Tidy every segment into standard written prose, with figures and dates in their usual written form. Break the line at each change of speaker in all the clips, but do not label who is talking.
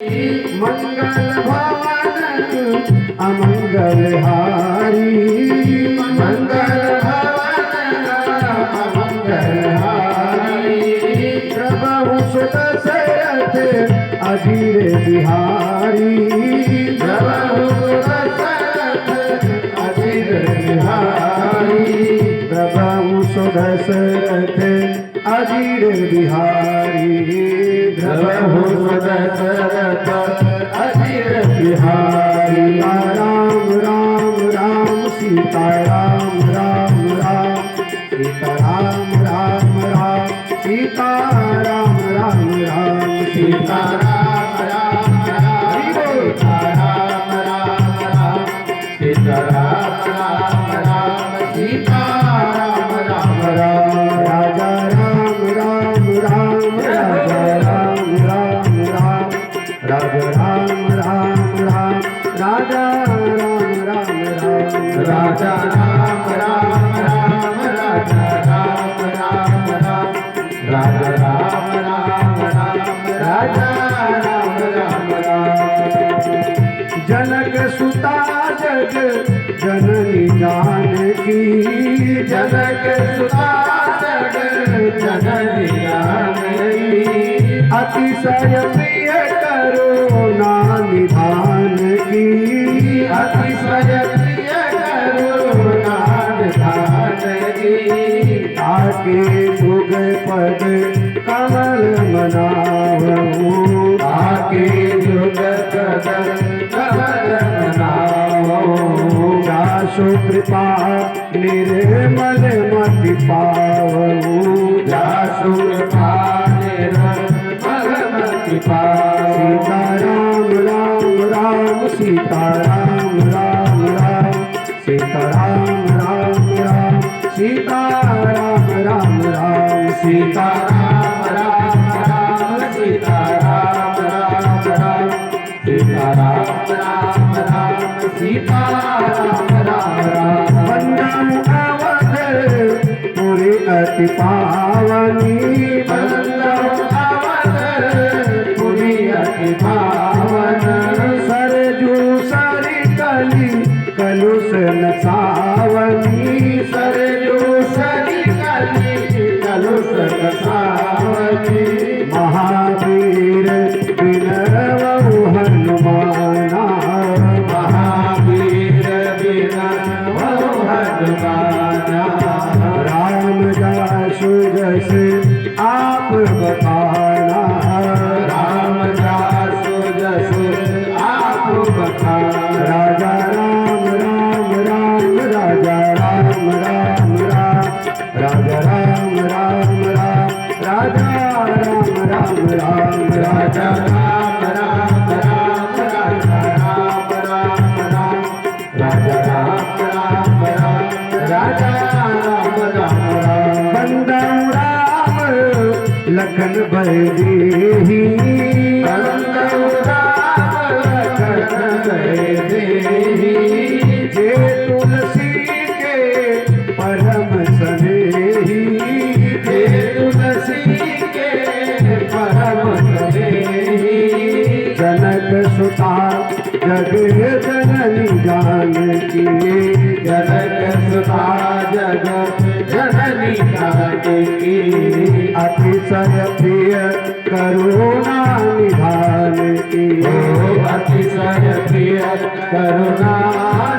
मंगल भवन अमंगल हारी, मंगल भवन अमंगल हारी। प्रभु सुत दशरथ अधीर बिहारी, प्रभु सुत दशरथ अधीर बिहारी। प्रभु सुत दशरथ अधीर बिहारी, प्रभु सुत दशरथ अधीर बिहारी। राम राम राम सीता राम राम राम, सीता राम राम राम, सीता राम राम राम, सीता राम राम राम, सीता राम राम राम, सीता राम राम राम, सीता राम राम राम। राजा राम राम राम, राजा राम राम राम, राजा राम राम राम, राजा राम राम राम, राजा राम राम राम, राजा राम राम राम, राजा राम राम राम, राजा राम राम राम। जनक सुता जग जननी जानकी, जनक सुता जग जननी जानकी। अतिशय प्रिय करुणा निधान की, अतिशय प्रिय करुणा निधान की। ताके जुग पद कमल मनावहु, ताके जुग पद कमल मनावहु। जासु कृपा निर्मल मति पावहु, जासु कृपा निर्मल मति पावहु। सीता राम राम राम, सीता राम राम राम, सीता राम राम राम, सीता राम राम राम, सीता राम राम राम, सीता राम राम राम, सीता राम राम राम, सीता राम राम राम। वंदन अवध पुरी अति पावनी, वंदन अवध पुरी अति पावन। सरजू सरि कली कलुष न सावनी, सरजू सरि कली कलुष न सावनी। महावीर विनवहु हनुमाना, महावीर विनवहु हनुमाना। राम जासु जस आप बखाना, राम जासु जस आप बखाना। राजा राम राम राम, राजा राम राम राम, राजा राम राम राम, राजा राम राम राम, राजा राम राम राम, राजा राम राम राम, राजा राम राम राम, राजा राम राम राम। बंदौ राम लखन भय देहि, बंदौ राम लखन भय देहि। जे तुलसी के परम स्नेही, जे तुलसी के परम स्नेही। जनक सुता जग जननी जानकी, जनक सुता जग जननी जानकी। अतिशय प्रिय करुणा निधान की, अतिशय प्रिय करुणा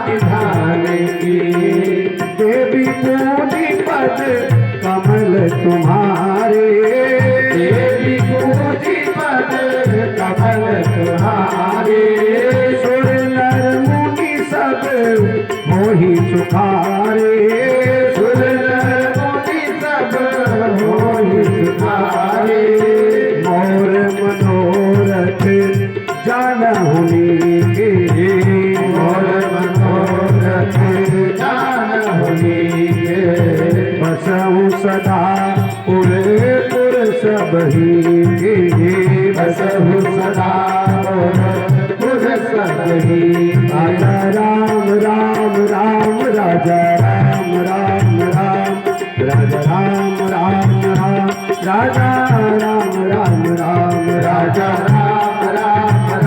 निधान की। देवी पूजी पद कमल तुम्हारे, देवी पूजी पद कमल तुम्हारे। सुर नर मुनि सब मोहि सुखारे, सुर नर मुनि सब मोहि सुखारे। मोर मनोरथ जानहु नीके, मोर मनोरथ जानहु नीके। बसहु सदा पुर पुर सबहि के, बसहु सदा पुर सबहि। राजा राम राम राम, राजा राम राम राम, राजा राम राम राम, राजा राम राम राम, राजा राम राम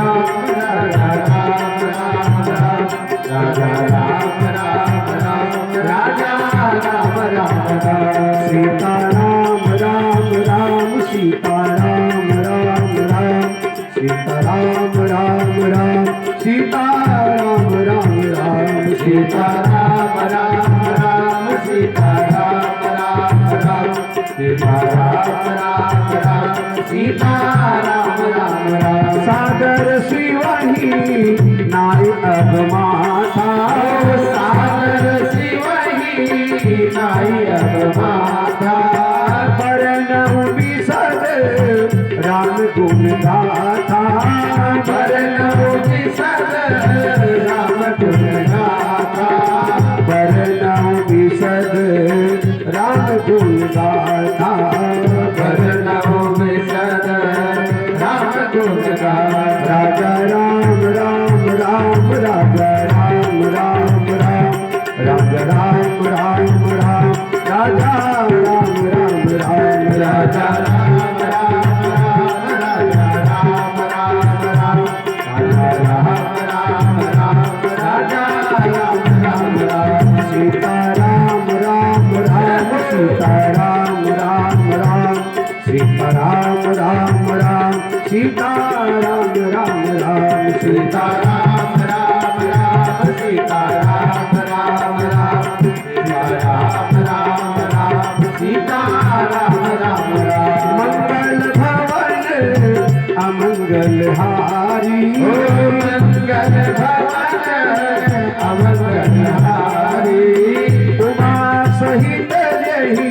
सीताराम राम राम सीताराम राम राम सीताराम राम राम सीताराम राम राम सीताराम राम राम सीताराम राम राम सागर शिवही नाय अब माथा सागर शिवही नाय अब माथा बरनऊ बिसद राम गुण गाथा बरनऊ बिसद राम गुण गाथा बरनऊ बिसद राम गुण गाथा बरनऊ बिसद राम गुण गाथा राजा राम राम राम राजा राम राम राम राजा राम राम राम राजा राम राम राम राजा राम राम राजा राम राम राम राजा राम राम राम राजा राम राम राम सीताराम राम राम सीताराम राम राम सीताराम राम राम सीताराम राम राम सीताराम राम राम सीताराम राम राम सीताराम राम राम सीताराम राम राम मंगल भवन अमंगल हारी मंगल भवन अमंगल हारी उमा सहित यही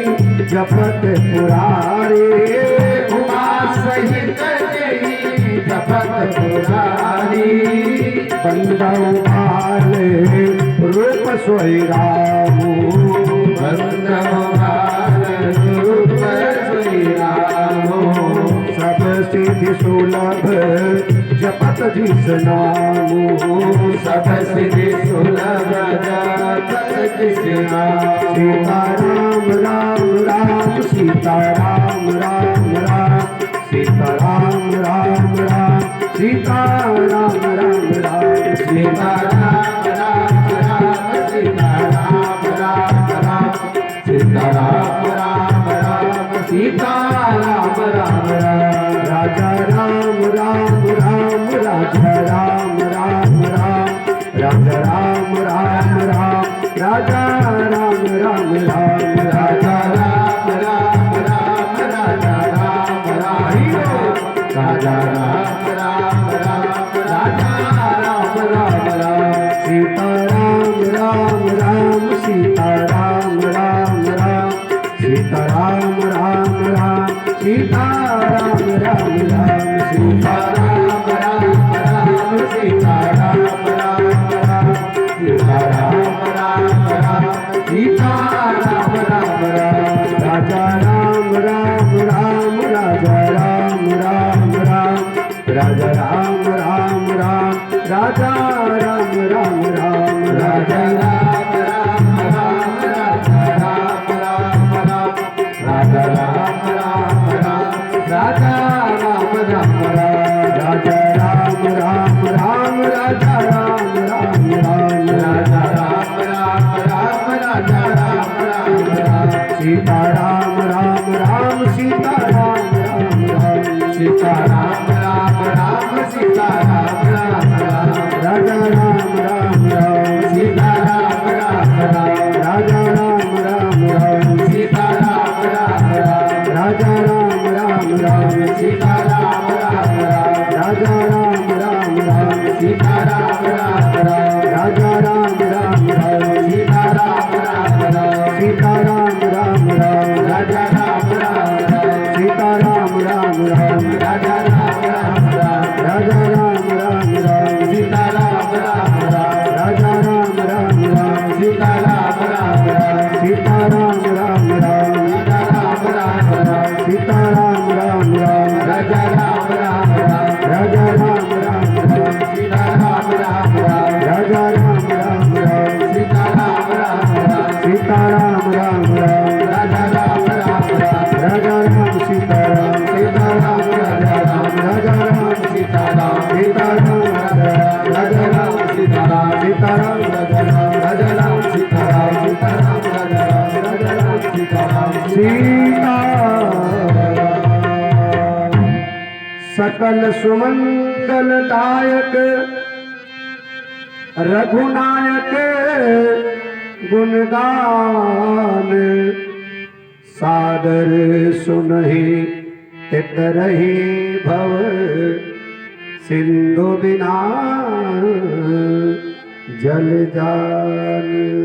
जपत पुरारी उमा सहित यही जपत पुरारी बंदौ भाल रूप सोई रामू बंदौ भाल रूप सोई रामू सब सिद्धि सुलभ जपत जिस नामू सब सिद्धि सुलभ जपत जिस नाम सीताराम राम राम सीताराम राम राम सीताराम राम राम सीताराम राम राम सीताराम राम राम सीताराम राम राम सीताराम राम राम सीताराम राम राम राजा राम राम राम राजा राम राम राम राजा राम राम राम राजा राम राम राम राजा राम राम राम राजा राम राम राजा राम राम राम राजा राम राम राम सीताराम राम राम सीताराम राम राम सीताराम राम राम सीताराम राम राम सीताराम राम राम सीताराम राम राम सीताराम राम राम सीताराम राम राम राजा राम राम राम राजा राम राम राम राजा राम राम राम राजा राम राम राम राजा राम राम राम राजा राम राम राम राजा राम राम राम राजा राम राम राम राजा राम राम राम राजा राम राम राम राजा राम राम राम राजा राम राम राम सीताराम राम राम सीताराम राम राम सीताराम राम राम सीताराम राम राम राजा राम राम राम सीताराम राम राम राजा राम राम राम सीताराम राम राम राजा राम राम राम सीताराम राम राम राजा राम राम राम सीताराम राम राम राजा राम राम राम सीताराम राम राम सीताराम राम राम राजा राम राम राम सीताराम राम राम राजा राम राम राम राजा राम राम राम सीताराम राम राम राजा राम राम राम सीताराम राम राम सीताराम राम राम राजा राम राम राम सीताराम राम राम राजा राम राम राम राजा राम राम राम सीताराम राम राम राजा राम राम राम सीताराम राम राम सीताराम राम राम राजा राम राम राम राजा राम सीताराम सीताराम राजा राम राजा राम सीताराम सीताराम राजा राजा राम सीताराम सीताराम राजा राम राजा राम सीताराम सीताराम राजा राम राजा राम सीताराम सीता सकल सुमन मंगलदायक रघुनायक गुणगान सादर सुनहि तितरहि भव सिंधु बिना जल जान।